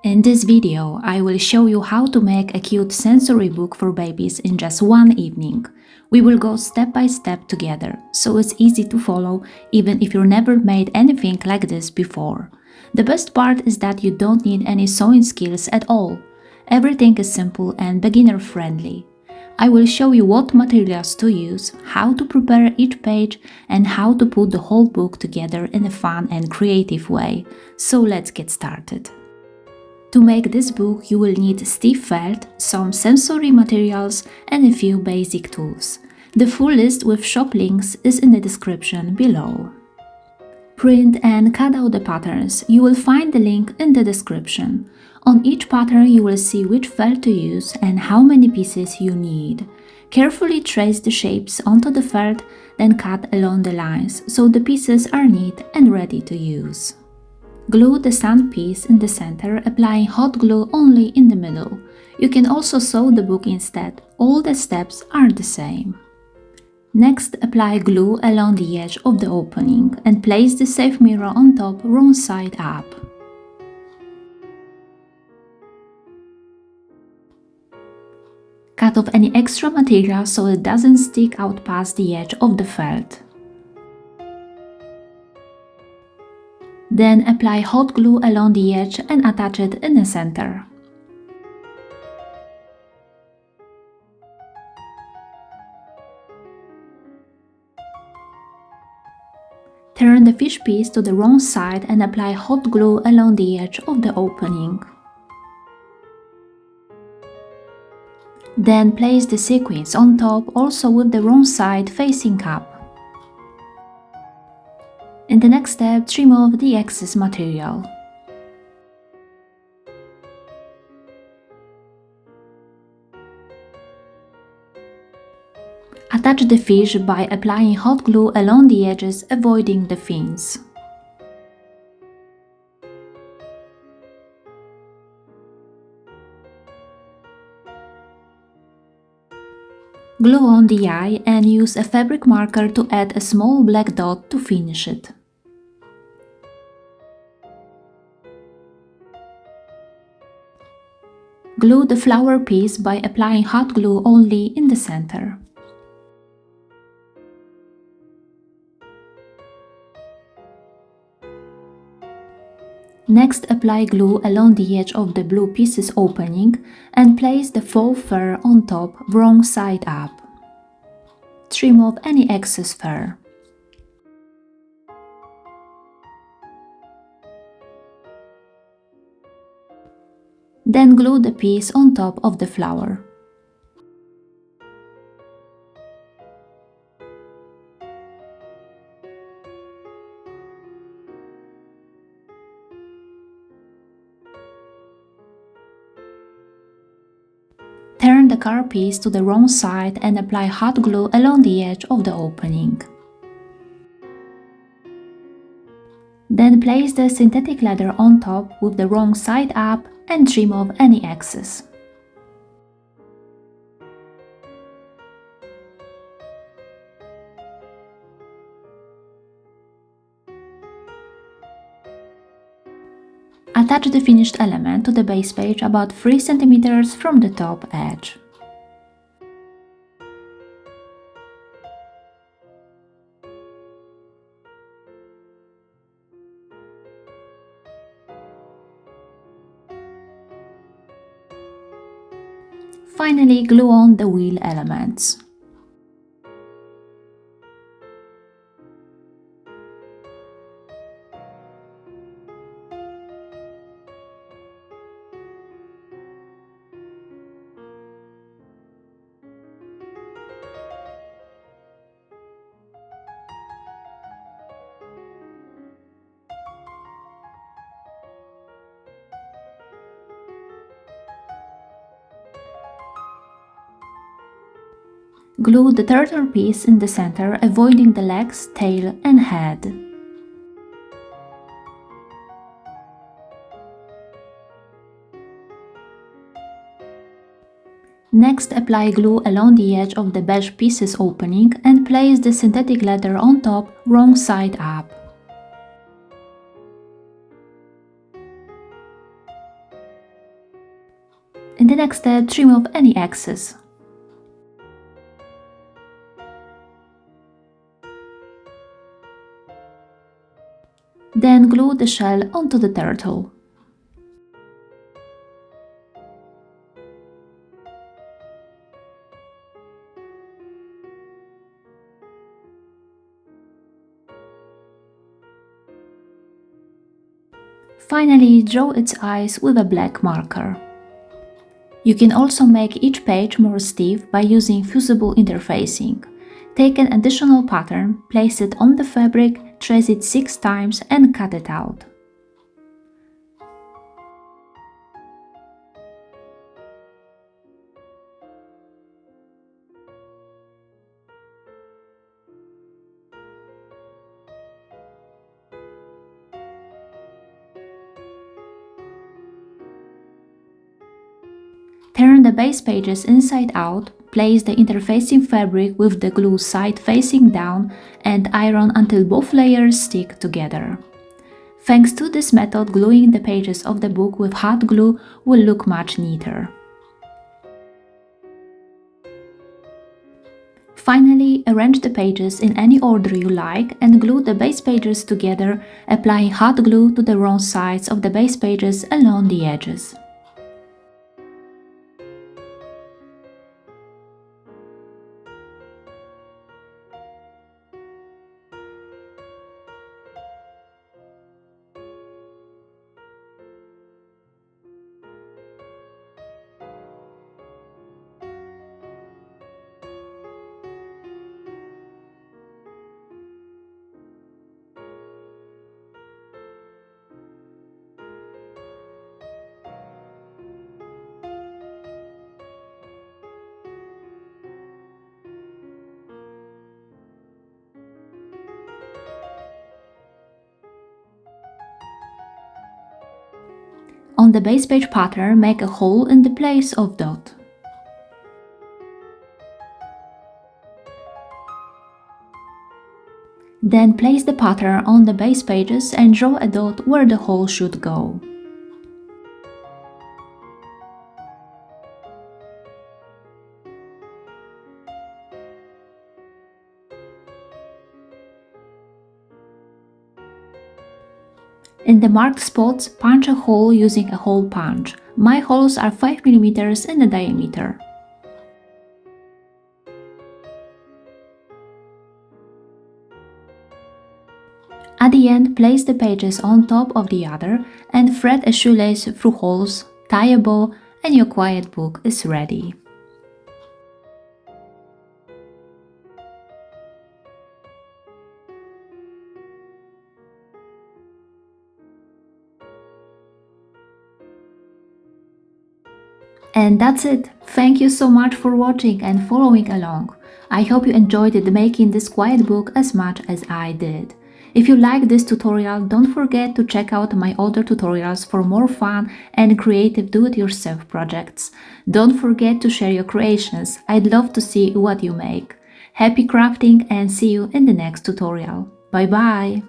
In this video, I will show you how to make a cute sensory book for babies in just one evening. We will go step by step together, so it's easy to follow even if you've never made anything like this before. The best part is that you don't need any sewing skills at all. Everything is simple and beginner-friendly. I will show you what materials to use, how to prepare each page, and how to put the whole book together in a fun and creative way. So let's get started. To make this book, you will need stiff felt, some sensory materials, and a few basic tools. The full list with shop links is in the description below. Print and cut out the patterns. You will find the link in the description. On each pattern you will see which felt to use and how many pieces you need. Carefully trace the shapes onto the felt, then cut along the lines so the pieces are neat and ready to use. Glue the sand piece in the center, applying hot glue only in the middle. You can also sew the book instead. All the steps are the same. Next, apply glue along the edge of the opening and place the safe mirror on top, wrong side up. Cut off any extra material so it doesn't stick out past the edge of the felt. Then apply hot glue along the edge and attach it in the center. Turn the fish piece to the wrong side and apply hot glue along the edge of the opening. Then place the sequins on top, also with the wrong side facing up. In the next step, trim off the excess material. Attach the fish by applying hot glue along the edges, avoiding the fins. Glue on the eye and use a fabric marker to add a small black dot to finish it. Glue the flower piece by applying hot glue only in the center. Next, apply glue along the edge of the blue piece's opening and place the faux fur on top, wrong side up. Trim off any excess fur. Then glue the piece on top of the flower. Turn the car piece to the wrong side and apply hot glue along the edge of the opening. Then place the synthetic leather on top with the wrong side up and trim off any excess. Attach the finished element to the base page about 3 cm from the top edge. Finally, glue on the wheel elements. Glue the turtle piece in the center, avoiding the legs, tail and head. Next, apply glue along the edge of the beige piece's opening and place the synthetic leather on top, wrong side up. In the next step, trim off any excess. Then glue the shell onto the turtle. Finally, draw its eyes with a black marker. You can also make each page more stiff by using fusible interfacing. Take an additional pattern, place it on the fabric, trace it 6 times and cut it out. Turn the base pages inside out, place the interfacing fabric with the glue side facing down and iron until both layers stick together. Thanks to this method, gluing the pages of the book with hot glue will look much neater. Finally, arrange the pages in any order you like and glue the base pages together, applying hot glue to the wrong sides of the base pages along the edges. On the base page pattern, make a hole in the place of dot. Then place the pattern on the base pages and draw a dot where the hole should go. In the marked spots, punch a hole using a hole punch. My holes are 5 mm in the diameter. At the end, place the pages on top of the other and thread a shoelace through holes, tie a bow, and your quiet book is ready. And that's it. Thank you so much for watching and following along. I hope you enjoyed making this quiet book as much as I did. If you like this tutorial, don't forget to check out my other tutorials for more fun and creative do-it-yourself projects. Don't forget to share your creations. I'd love to see what you make. Happy crafting and see you in the next tutorial. Bye bye!